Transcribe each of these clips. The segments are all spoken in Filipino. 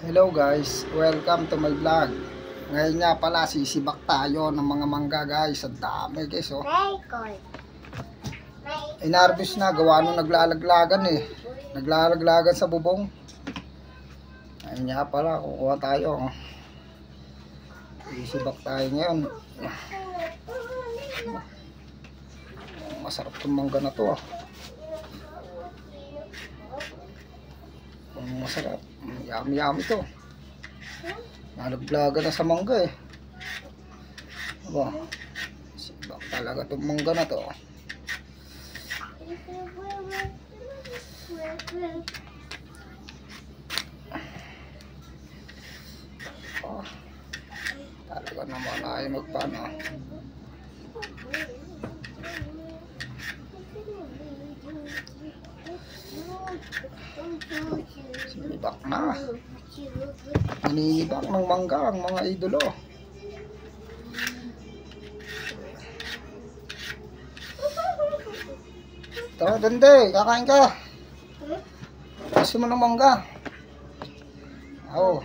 Hello guys, welcome to my vlog. Ngayon nga pala sisibak tayo ng mga mangga guys. Ang dami guys oh. Inarbis na, gawa nung naglalaglagan eh. Naglalaglagan sa bubong. Ngayon nga pala, kukuha tayo oh. Sisibak tayo ngayon. Masarap itong mangga na to oh. Masarap. Yummy to. Nalaglaga na sa mangga eh. Aba, sibak talaga itong mangga na to. Oh, talaga naman ay magpano. Sinibak na. Naninibak ng mangga ang mga idolo. Tara, Dende, kakain ka. Gusto mo ng mangga? Oo.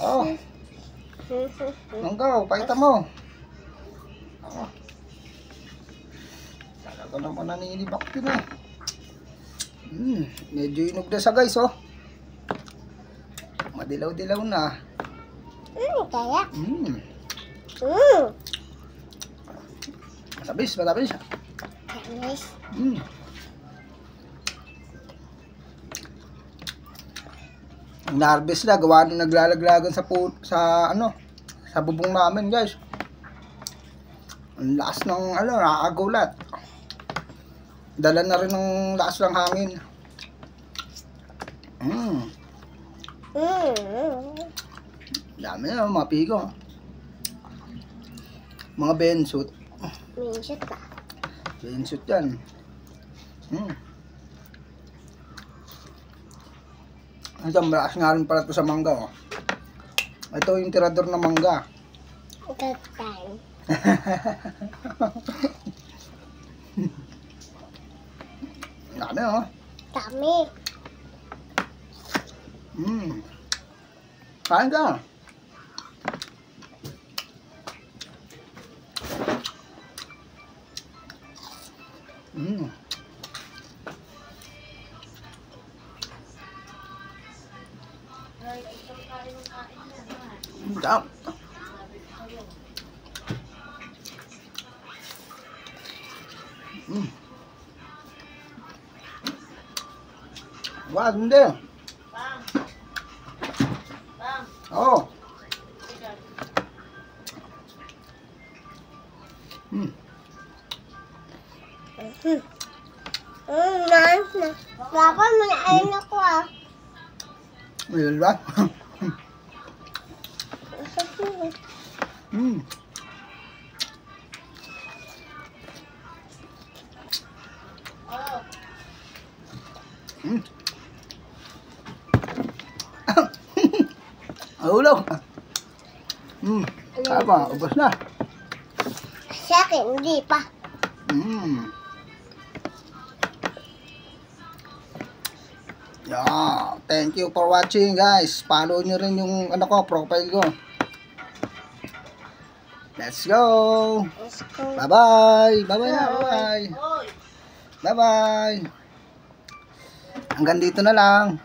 Oh. Mangga, pakita mo. Oh. Talaga naman naninibak din eh. Medyo inog na sa guys oh. Madilaw-dilaw na. Kaya? Matabis, matabis. Matamis. Ang na-harvest na, gawa nung naglalaglagan sa sa bubong namin guys. Ang lakas ng nakakagulat. Dala na rin ng lakas ng hangin. Dami na mga pigo. Mga bensut. Minsut ka. Bensut yan. Ito, malakas nga rin pala ito sa mangga oh. Ito yung tirador na mangga. Good time. Dami oh. Dami. Kain ka. Sarap. Wah, hindi. Oh. Papa, manain ako ah. Ayun ba? Ulog. Tama, ubos na. Sa akin, hindi pa. Yeah, thank you for watching guys. Follow nyo rin yung profile ko. Let's go. Let's go. Bye-bye. Bye-bye na. Bye-bye. Bye-bye. Hanggang dito na lang.